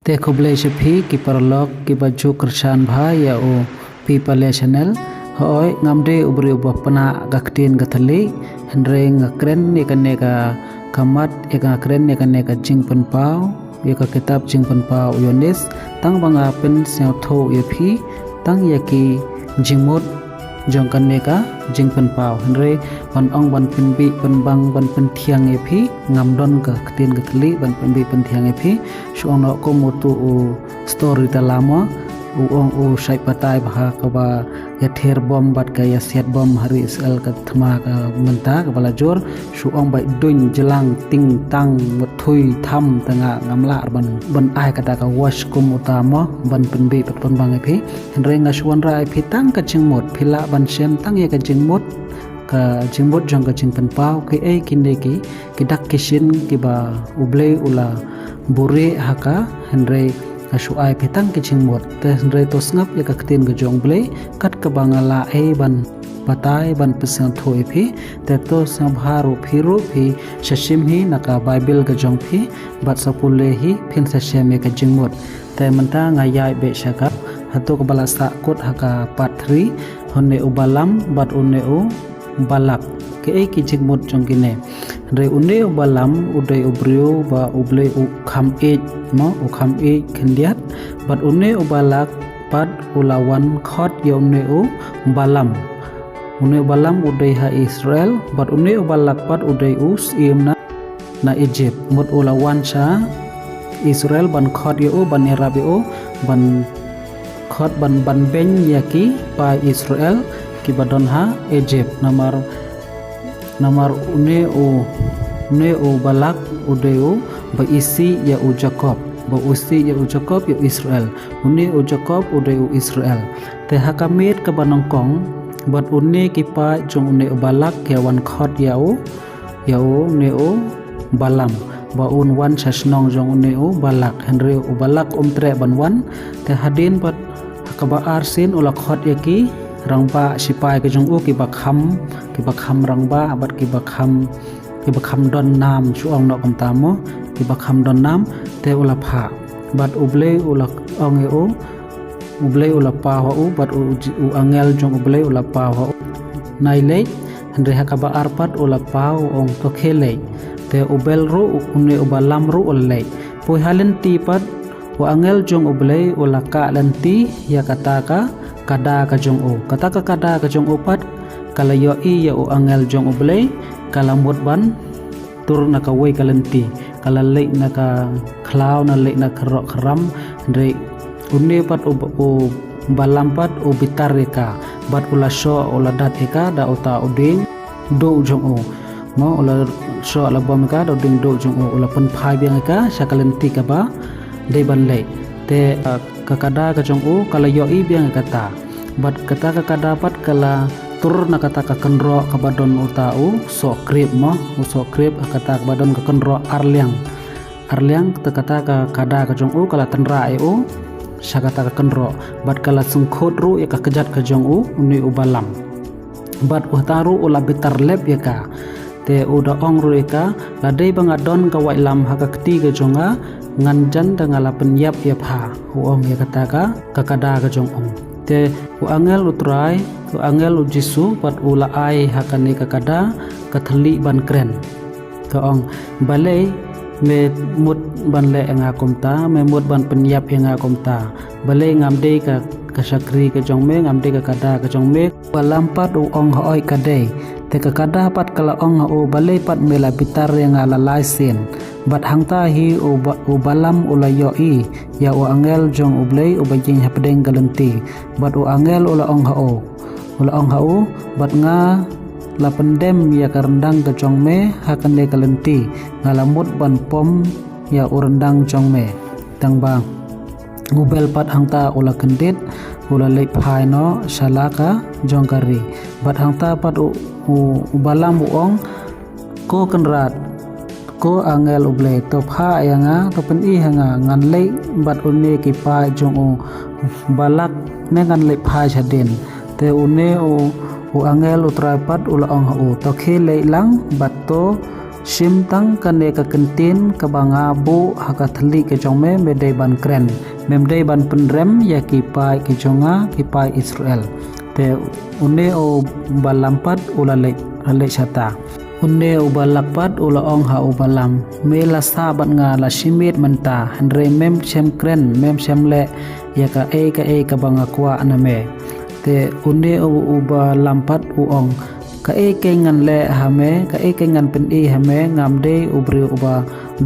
te khoble chepi ki parlok ki baju kersan bha ya o people channel hoi ngamde ubri ubapna gaktin gathali henre ngakren ni kaneka kamat eka kren ni kaneka jingpan pau eka kitab jingpan pau yonis tang banga pen sel tho yepi tang yaki jingmut jong kaneka jingpan pau henre ban ong ban pinbi ban bang ban penthiang yepi ngamdon ka ktin gathali ban pinbi penthiang yepi suono ko mutu story talamo uong syai patai baha kaba ya ther bom bat ka ya set bom hari isal ka thma ka menta ka balajor suong bai dun jelang ting tang muthui tham tanga ngamla ban ai kata ka wash kum utama ban penbi patpon bangai phi henre nga suan rai phi tang ka chingmot phila ban sem tang ya ka jingmot jong ka jingpan pau ke ai kinde ki dak kishin ki ba uble ula bure haka henre asuai petang kicing mot te henre to ngap ya kaktin ga jong ble kat ka bangala e ban patai ban pesang thoi phi te to sabharu phiru phi shashim hi naka bible ga jong phi bat sapule hi phin sashem ka jingmot te manta ngayai be shaka hatu ka balasa kot haka patri honne ubalam bat unne u balak ke ai ki jingmot jong kine re unne ubalam udai ubrio ba uble u kham e ma u kham e khendiat bat unne ubalak pat ulawan khot yomne u balam unne balam udai ha Israel bat unne ubalak pat udai us imna na Egypt mot ulawan sa Israel ban khot yo ban Arab yo ban khot ban ben yaki pa Israel ki badon ha Egypt namar une o balak udeu ba isi ya u Jacob ba usi ya u Jacob ya Israel une o Jacob udeu Israel te hakamit ka banongkong bat une ki pa jong une o balak ya wan khot yau ne o balam ba un wan sasnong jong une o balak henre o balak tre ban wan te hadin bat hakaba arsin ula khot yaki rangba sipai ke jong ki bakham rangba abat ki bakham don nam suong no kamtamo ki bakham don nam te ula pha bat uble ula ong e uble ula pa ho bat u angel jong uble ula pa ho nai le henre hakaba arpat ula pa ong to khele te ubel ru une ubalam ru ule poi halen ti pat u angel jong uble ula ka lenti ya kataka kada ka jong o kataka kada ka jong opat kala yo i ya o angel jong oblay kala mot ban tur na ka way kalenti kala le na ka klaw na le na kro kram re unne pat o balam pat o bitar ka bat ula sho ula dat eka da ota oding do jong o mo ula sho ala bom ka da oding do jong o ula pen phai biang ka sakalenti ka ba de ban le te kakada ka jong u kala yo i biang kata bat kata kakada pat kala tur na kata ka kenro ka badon utau so krip mo so krip kata ka badon ka kenro arliang te kata ka kada ka jong u kala tenra e u sakata ka kenro bat kala sungkhot ru ya ka kejat ka jong u uni u balam bat utaru ula bitar lep ya ka te uda ong ru ka la dei bang adon ka wailam ha ka kti ka jonga nganjan dangala penyap ya pha uong ya kata ka kakada ka jong ong te u angel utrai u angel u jisu pat ula ai hakani kakada kathali ban kren ka ong balei me mut ban le nga komta me mut ban penyap nga komta balei ngamde ka kasakri ka jong me ngamde ka kada ka jong me balam pat u ong hoi kadai te kakada pat kala ong o balei pat mela bitar nga la laisen bat hangta hi o balam ula yo i ya o angel jong ublay o bajing hapdeng galenti bat o angel ula ong hao bat nga la pendem ya karendang ke jong me hakande galenti ngalamut ban pom ya urendang jong me tang bang ngubel pat hangta ula kendit ula le phai no salaka jong kari bat hangta pat u balam ong ko kenrat ko angel uble to pha yanga to pen i hanga ngan le bat une ki pa jong o balak ne ngan le pha chaden te une o angel utrapat ula ong o to khele lang bat to sim tang kane ka kentin ka banga bu hakathli ke jongme medai ban kren memdai ban pendrem ya ki pai ke jonga ki pai Israel te une o balampat ulale rale chata unne ubalakpat ula ong ha ubalam mela sabat nga la simit menta andre mem chem kren mem semle ya ka ka banga kwa aname te unne ubalampat uong ka ngan le hame ka ngan pen hame ngamde ubri uba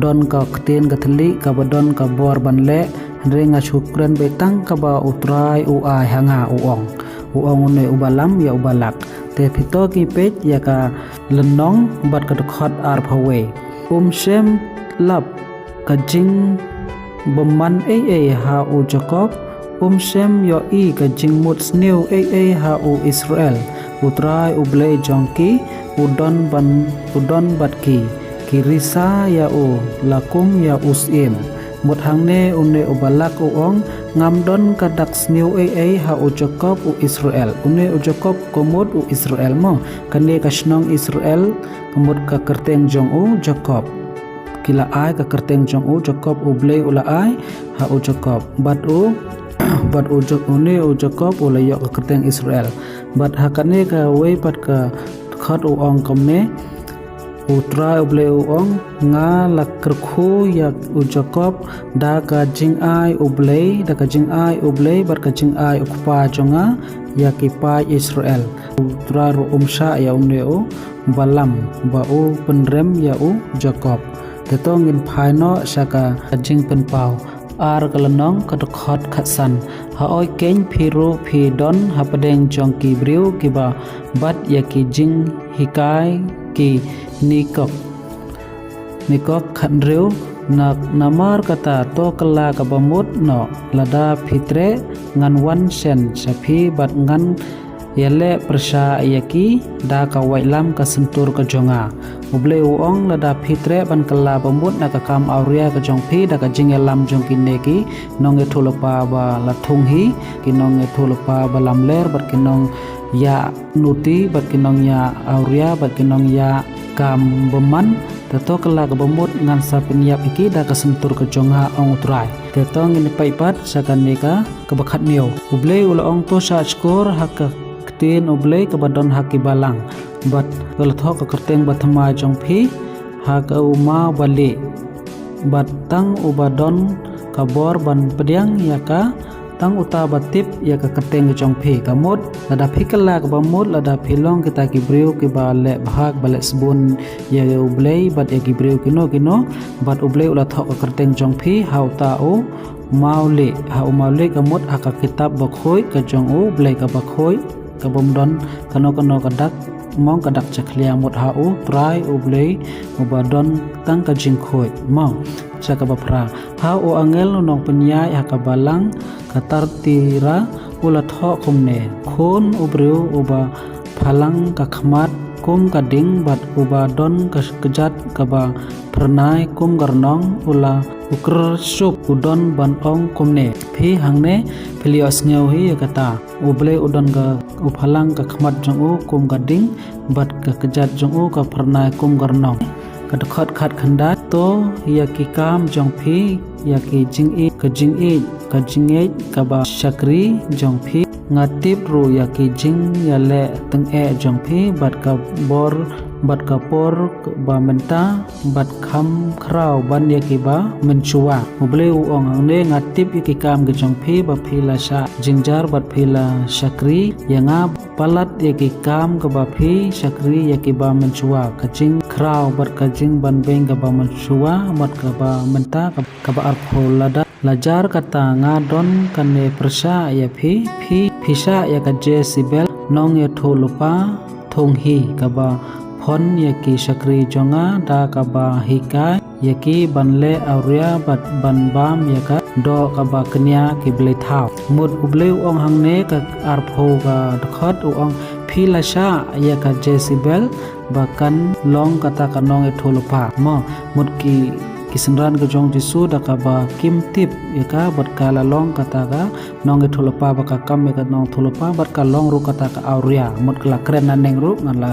don ka kten gathli ka badon ka bor ban le andre nga chukren betang ka ba utrai ai hanga uong unne ubalam ya ubalak te phito ki pet ya ka lenong bat ka khot ar phawe shem lap ka jing bomman ha u Jacob shem yo ka jing mut snew ha u Israel utrai uble jongki udon batki kirisa ya u lakum ya usim mut hangne une ubalak uong ngamdon kadak snew ha u Jacob u Israel une u Jacob komod u Israel mo kane kasnong Israel komod ka kerteng jong u Jacob kila ai ka kerteng jong u Jacob uble ula ai ha u Jacob bat u une u Jacob ula yo ka kerteng Israel bat hakane ka we pat ka khat u ong komne utra uble uong nga lakrkhu ya u Jacob da ka jing ai uble bar ka jing ai ukpa jonga ya ki pai Israel utra ru umsha ya unne u balam ba u penrem ya u Jacob tetong in phaino saka jing pen pau ar kalanong kadkhot khatsan ha oi ken phiru phi don ha padeng jong ki briu ki ba bat ya ki jing hikai ki nikok khandreu nak namar kata to kala ka bamut no lada fitre ngan wan sen sapi bat ngan yale persha yaki da ka wailam ka sentur ka jonga uble uong lada fitre ban kala bamut na ka kam auria ka jong phi da ka jingelam jong kineki nong e thulapa ba la thunghi kinong e thulapa ba lamler bat kinong ya nuti bat kinong ya auria bat kinong ya kam beman teto kala ka bamut ngan sa penyap iki da ka sentur ka jonga ong utrai teto ngin paipat sakaneka ka bakhat niu uble ula ong to sa skor hak tin uble ka badon haki balang bat galtho ka kerteng bathma jong phi hak uma bali bat tang ubadon ka bor ban pediang ya ka tang uta batip ya ka kerteng jong phi kamot lada phikala ka bamut lada philong kita ki briu ki bale bhag bale sbun ya uble bat ya ki briu kino bat uble ula thok ka kerteng jong phi hauta u maule kamot haka kitab bakhoi ka jong u ble ka bakhoi ka bomdon kano kadak mong kadak chaklia mut ha u trai uble ubadon tang ka jingkhoi mong saka bapra ha u angel nong penyai haka balang katar tira ula tho kumne khon ubreu uba phalang ka khmat kum kading bat uba don ka kejat ka ba pernai kum garnong ula ukr sup udon ban ong kumne phi hangne philios ngeu hi kata uble udon ga uphalang ka khmat jong u kum kading bat ka kejat jong u ka pernai kum garnong kadkhot khat khanda to ya ki kam jong phi ya ki jing e ka ba shakri jong phi ngatip ru ya ki jing ya le teng e jong phi bat ka por ba menta bat kham khrau ban ya ki ba menchua uble u ong angne ngatip ya ki kam ge jong phi ba phi la sha jingjar bat phi la shakri ya nga palat ya ki kam ka ba phi shakri ya ki ba menchua ka jing khrau bat ka jing ban beng ka ba menchua mat ka ba menta ka ba arphol lada lajar kata ngadon kane persha ya phisa ya ka Jezebel nong ya tholupa thonghi ka ba phon ya ki shakri jonga da ka ba hika ya ki banle auria bat ban bam ya ka do ka ba knya ki ble thau mut uble ong hangne ka arpho ka khot ong philasha ya ka Jezebel bakan long kata kanong e tholupa mo mut ki kisenran ke jong jisu da ka ba kim tip ya ka bat kala long kata ka nong e tholopa ba ka kam ka nong tholopa bat ka long ru kata ka auria mot kala kren na neng ru ngan la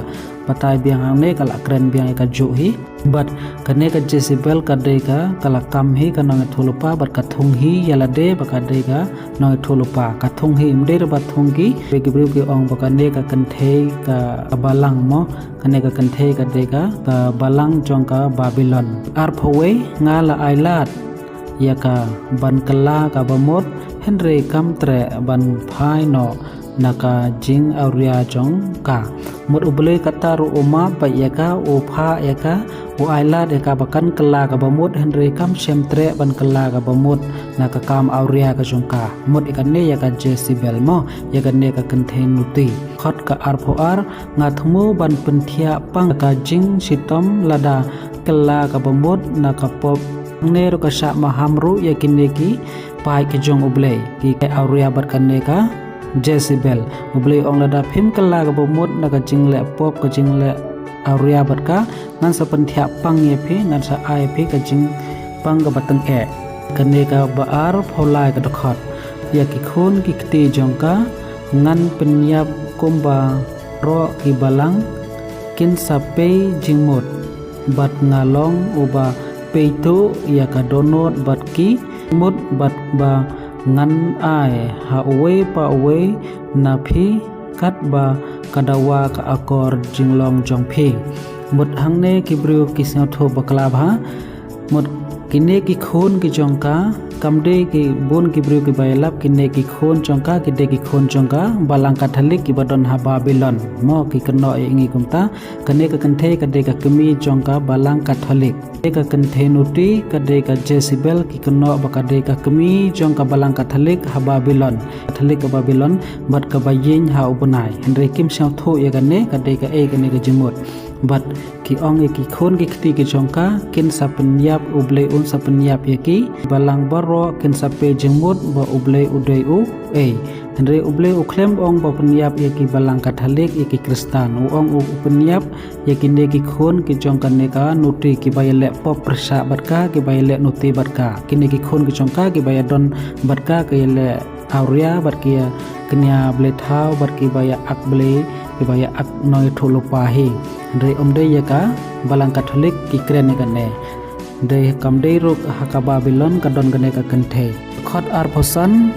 patai biang hang ne kala kren biang ka ju hi but kane ka Jezebel ka de ka kala kam hi ka nang thulupa bat ka thung hi yala de ba ka de ka nang thulupa ka thung hi imde ba thung ki be gibriu ki ong ba ka ne ka kan the ka balang mo kane ka kan the ka de ka balang jong ka Babylon ar phowe nga la ailat ya ka ban kala ka bamot henre kam tre ban phai no naka jing auria jong ka mut uble kata ru uma pa ya ka o pha ya ka o ailat ya ka bakan kala ka bamot henre kam shem tre ban kala ka bamot naka kam auria ka jong ka mut ikan ne ya ka Jezebel mo ya ka ne ka kenthen nuti khot ka ar pho ar nga thmu ban penthia pang ka jing sitom lada kala ka bamot naka pop ne ro ka sha mahamru ya kineki pai ke jong uble ki ka auria bat kan ne ka Jezebel uble ong lada phim kala ka bomot na ka jingle pop ka jingle auria bat ka nan sa penthia pang ye phi nan sa ai phi ka jing pang ka batang e kane ka baar pholai ka dokhot ya ki khon ki kti jong ka ngan penyap komba ro ki balang kin sa pe jingmot bat ngalong uba peitu ya ka donot bat ki mut bat ba ngan ai ha uwe pa uwe na phi kat ba kadawa ka akor jinglong jong phi mut hangne kibru kisna tho bakla bha mut kine ki khon ki jongka kamde ki bon kibru ki bailap kine ki khon jongka kide ki khon jongka balang Katolik ki badon ha Babylon mo ki keno ingi kumta kane ka kanthe kade ka kemi jongka balang Katolik ka kanthe nuti kade ka Jezebel ki keno bakade ka kemi jongka balang Katolik ha Babylon Katolik ka Babylon bat ka bayin ha ubunai henry kim sang tho ya kane kade ka kane ka jimut bat ki ong ki khon ki kti ki jongka kin sapenyap uble un sapenyap yaki balang baro kin sape jengmut ba uble udai u henry uble u klem ong ba penyap yaki balang Katolik yaki Kristan u ong u penyap yaki ne ki khon ki jongka ne ka nuti ki bayale pop persa batka ki bayale nuti batka kine ki khon ki jongka ki bayadon batka ki le auria batkia kenya ble thau batki baya ak ble ki baya ak noi thulupa hi re omde yaka balang Katolik ki kren kane de kamde rok haka Babylon kadon kane ka kenthe khot ar phosan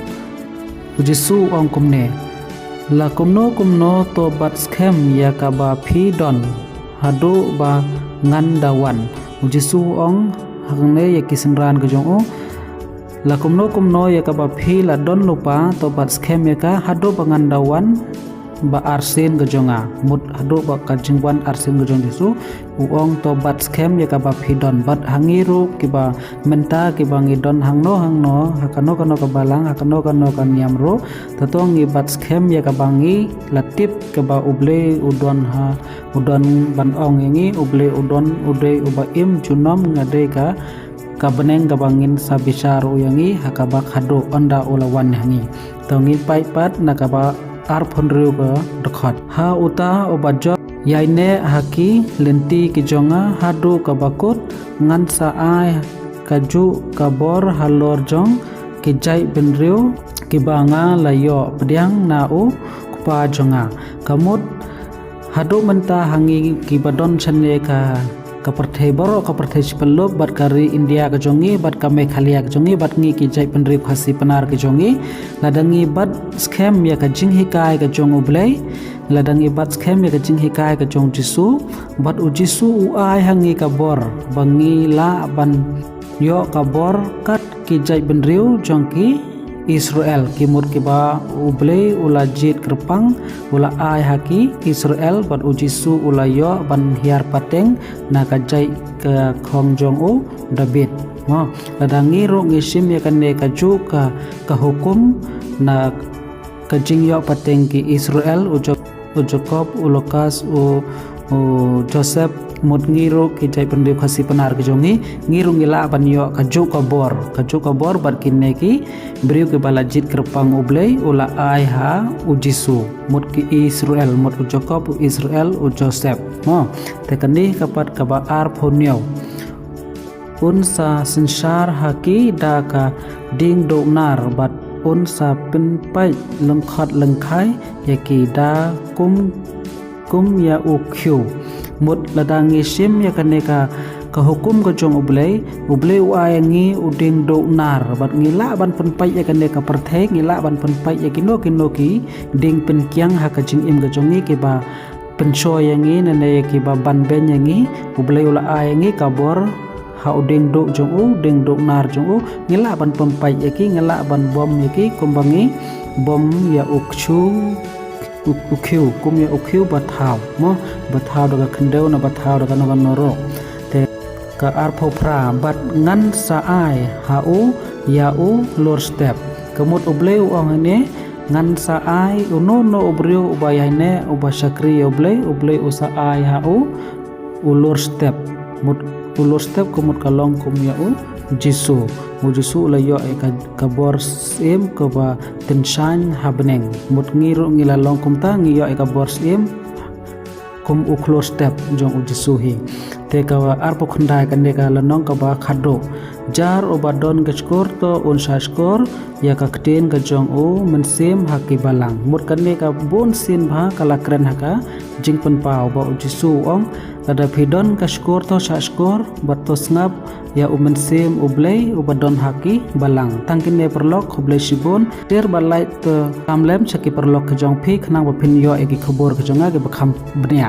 Jesu ong kumne la kumno to bat schem yaka ba phi don hadu ba ngandawan Jesu ong hangne yaki senran ka jong o la kumno yaka ba phi la don lupa to bat schem yaka hadu ba ngandawan ba arsen ga jonga mut hadu ba ka jingwan arsen ga jong Jesu uong to bat schem ya ka ba phidon bat hangiru ki ba menta ki ba ngidon hangno hakano kano ka balang hakano kano ka niamro tatong ngi bat schem ya ka bangi latip ka ba uble udon ha udon ban ong ngi uble udon ude uba im junom ngade ka kabeneng kabangin sa bisaru yangi hakaba khado onda ulawan hangi tongin paipat nakaba ar phonru ka dokhot ha uta obajo yaine haki lenti ki jonga hadu kabakut ngan sa ai kaju kabor halor jong ki jai benriu ki banga layo pediang na u kupa jonga kamut hadu menta hangi ki badon chane ka kaperthai boro kaperthai sipello bat kari India ka jongi bat ka Meghalaya ka jongi bat ngi ki jai penri khasi penar ka jongi ladangi bat scam ya ka jing hikai ka jong ublai ladangi bat scam ya ka jing hikai ka jong Jesu bat u Jesu u ai hangi ka bor bangi la ban yo ka bor kat ki jai benriu jongki Israel kimur kiba ublei ula jit kerpang ula ai haki Israel ban ujisu ula yo ban hiar pateng na kajai ke khong jong u David mo ladangi ro ngisim ya kan ne kaju ka hukum na kajing yo pateng ki Israel Jacob Lukas Joseph mut ngiro ki jai pendip khasi penar ki jongi ngiru ngila banyo kaju kabor bat kinne ki beriu ke balajit kerpang ublei ula ai ha ujisu mut ki Israel mut u Jacob u Israel u Joseph mo tekani kapat kaba ar phonyo unsa sensar haki da ka ding donar bat unsa pinpai lengkhat lengkai yaki da kum ya ukyu mut ladangi sim ya kaneka ka hukum ka jong ublay uayangi uding do nar bat ngila ban penpai ya kaneka perthek ngila ban penpai ya kino ki ding penkyang ha ka jing im ka jongi ke ba pensoy yangi nane ki ba ban ben yangi ublay ula ayangi kabor ha uding do jong u ding do nar jong u ngila ban penpai ya ki ngila ban bom ya ki kumbangi bom ya ukhiu kum ya ukhiu bathau mo bathau daga khendeu na bathau daga noro te ka arpho pra bat ngan sa ai hau ya u lor step kemut ubleu ong ne ngan sa ai uno no ubreu ubayane ubasakri ublei usa ai hau ulor step mut ulor step kemut kalong kum ya u jisu mujisu layo ka bor sim ka ba tensan habneng mut ngiru ngilalong kumta ngiyo ka bor sim kum uklor step jong ujisu hi te ka arpo khundai kan ka lanong ka ba khado jar obadon gachkor to unsa skor ya ka kten ka jong u mensim haki balang mut kan ka bon sin bha kala kren haka jingpen pau ba ujisu ong kada pidon ka skor to sa skor bato snap ya umensim ublay ubadon haki balang tangkin ne perlok ublay sibon der balai te kamlem saki perlok ke jong phi khnang ba phin yo eki khobor ke jonga ke bakham bnia